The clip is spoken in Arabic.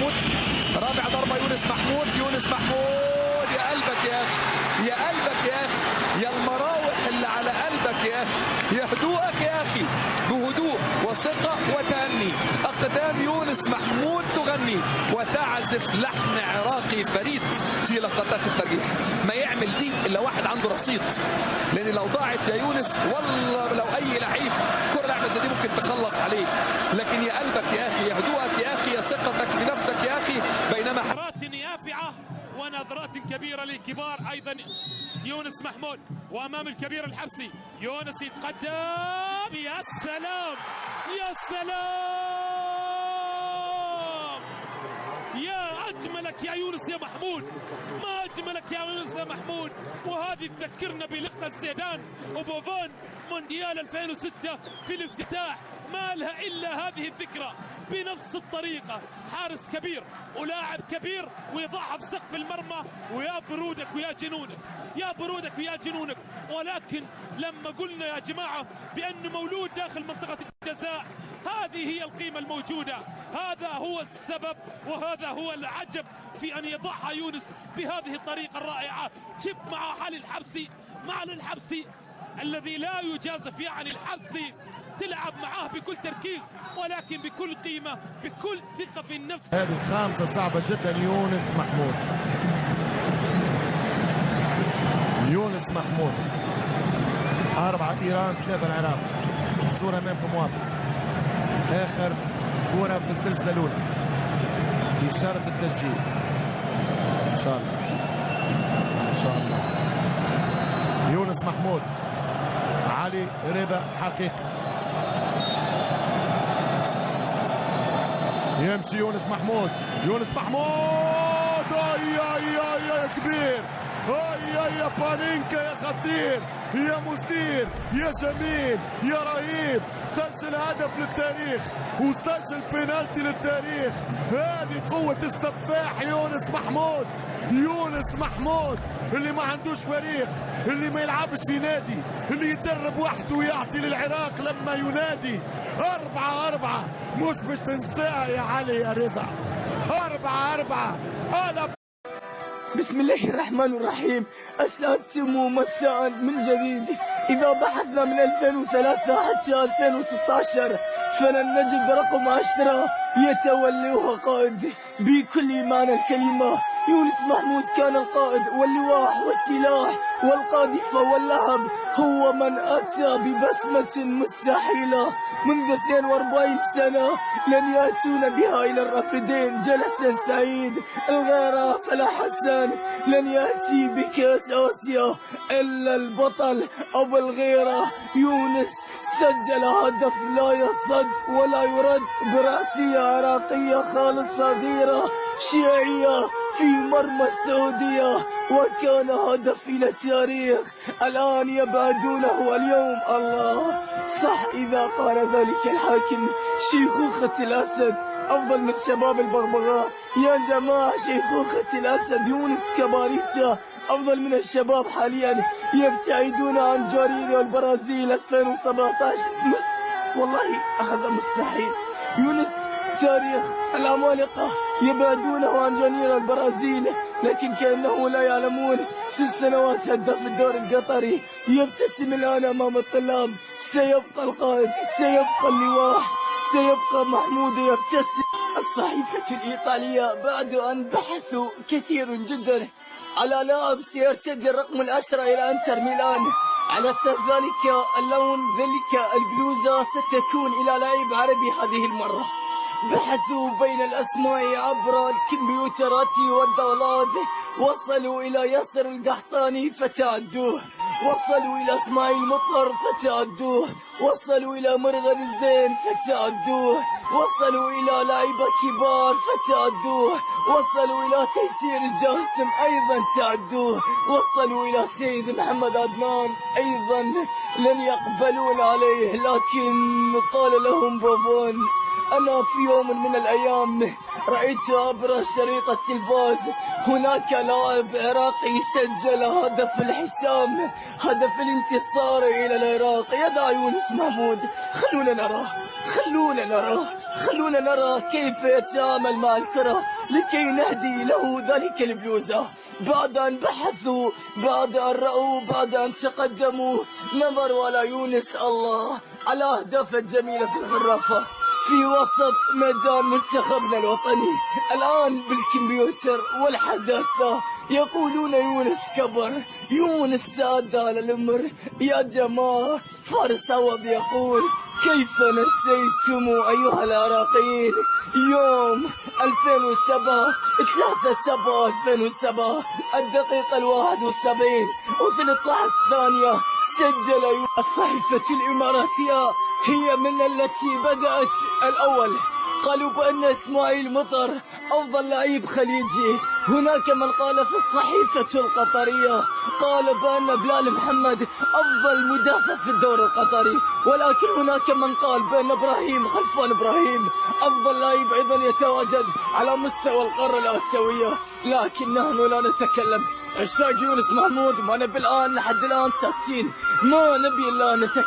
محمود. رابع ضربة يونس محمود. يونس محمود يا قلبك يا أخي، يا قلبك يا أخي، يا المراوح اللي على قلبك يا أخي، يا هدوءك يا أخي. بهدوء وثقة وتأني أقدام يونس محمود تغني وتعزف لحن عراقي فريد في لقطات الترجيح. ما يعمل دي إلا واحد عنده رصيد، لأن لو ضاعت يا يونس والله لو أي لعيب كرة لعبة زي دي ممكن تخلص عليه. لكن يا قلبك يا أخي، يا هدوءك يا أخي، يا ثقتك في نفسك يا أخي. بينما نظرات يافعة ونظرات كبيرة للكبار أيضا يونس محمود، وأمام الكبير الحبسي يونس يتقدم. يا سلام يا سلام، يا أجملك يا يونس يا محمود، ما أجملك يا يونس يا محمود. وهذه تذكرنا بلقطة زيدان وبوفون مونديال 2006 في الافتتاح، ما لها إلا هذه الذكرى بنفس الطريقة. حارس كبير ولاعب كبير ويضعها في سقف المرمى، ويا برودك ويا جنونك، يا برودك ويا جنونك. ولكن لما قلنا يا جماعة بأنه مولود داخل منطقة الجزاء، هذه هي القيمة الموجودة، هذا هو السبب وهذا هو العجب في أن يضعها يونس بهذه الطريقة الرائعة. شب مع علي الحبسي، مع علي الحبسي الذي لا يجازف، يعني الحبسي تلعب معاه بكل تركيز ولكن بكل قيمة، بكل ثقة في النفس. هذه الخامسة صعبة جدا. يونس محمود، يونس محمود. 4 إيران 3 العراق. الصورة أمامكم واضحة. آخر كرة في السلسلة الأولى، إشارة التسجيل إن شاء الله، إن شاء الله. يونس محمود، علي رضا حقيقي. يمشي يونس محمود، يونس محمود. يا كبير، يا بانينكا، يا خطير، يا مثير، يا جميل، يا رهيب. سجل هدف للتاريخ وسجل بينالتي للتاريخ. هذه قوة السفاح يونس محمود. يونس محمود اللي ما عندوش فريق، اللي ما يلعبش في نادي، اللي يدرب وحده ويعطي للعراق لما ينادي. 4-4 مش باش تنساها يا علي يا رضا. 4-4. أنا بسم الله الرحمن الرحيم. أسألتم مساء من جديد. إذا بحثنا من 2003 حتى 2016 فلن نجد رقم 10 يتوليه قائد بكل معنى الكلمة. يونس محمود كان القائد واللواح والسلاح والقاذفة واللهب. هو من أتى ببسمة مستحيلة منذ 42 سنة لن يأتون بها إلى الرافدين. جلسا سعيد الغيرة فلا حسن لن يأتي بكأس آسيا إلا البطل أبو الغيرة. يونس سجل هدف لا يصد ولا يرد برأسية عراقية خالص صغيرة شيعية في مرمى السعودية، وكان هدف إلى التاريخ. الآن يبعدونه اليوم. الله صح إذا قال ذلك الحاكم. شيخوخة الأسد أفضل من شباب البغبغاء. يا جماعة شيخوخة الأسد يونس كباريتا أفضل من الشباب حاليا. يبتعدون عن جاريري والبرازيل 2017. والله هذا مستحيل. يونس تاريخ العمالقة يبعدونه عن جانيرا البرازيل، لكن كأنه لا يعلمون. 6 سنوات هداف الدوري القطري. يبتسم الآن أمام الطلاب. سيبقى القائد، سيبقى اللواح، سيبقى محمود يبتسم. الصحيفة الإيطالية بعد أن بحثوا كثير جدا على لاعب سيرتدي الرقم 10 إلى انتر ميلان، على أساس ذلك اللون ذلك البلوزة ستكون إلى لاعب عربي هذه المرة. بحثوا بين الأسماء عبر الكمبيوترات والدولات، وصلوا إلى ياسر القحطاني فتعدوه، وصلوا إلى اسماعيل مطر فتعدوه، وصلوا إلى مرغد الزين فتعدوه، وصلوا إلى لاعبة كبار فتعدوه، وصلوا إلى تيسير الجاسم أيضا تعدوه، وصلوا إلى سيد محمد عدنان أيضا لن يقبلون عليه. لكن قال لهم بوفون: أنا في يوم من الأيام رأيت عبر شريط التلفاز هناك لاعب عراقي سجل هدف الحسام، هدف الانتصار إلى العراق. يدع يونس محمود، خلونا نرى كيف يتعامل مع الكرة لكي نهدي له ذلك البلوزة. بعد أن بحثوا، بعد أن رأوا، بعد أن تقدموا، نظروا على يونس الله على أهداف جميلة في الحرافة في وسط ميدان منتخبنا الوطني. الآن بالكمبيوتر والحداثة يقولون يونس كبر، يونس ساد على الأمر. يا جماعة فارس عوض يقول: كيف نسيتم أيها العراقيين يوم 2007 3/7/2007 الدقيقة 71 و13 ثانية سجل الصحيفة الإماراتية هي من التي بدأت الأول. قالوا بأن إسماعيل مطر أفضل لعيب خليجي. هناك من قال في الصحيفة القطرية قال بأن بلال محمد أفضل مدافع في الدوري القطري، ولكن هناك من قال بأن إبراهيم خلفان إبراهيم أفضل لاعب أيضا يتواجد على مستوى القارة الآسيوية. لكن نحن لا نتكلم. عشاق يونس محمود ما نبي الآن لحد الآن ساكتين، ما نبي إلا نتكلم.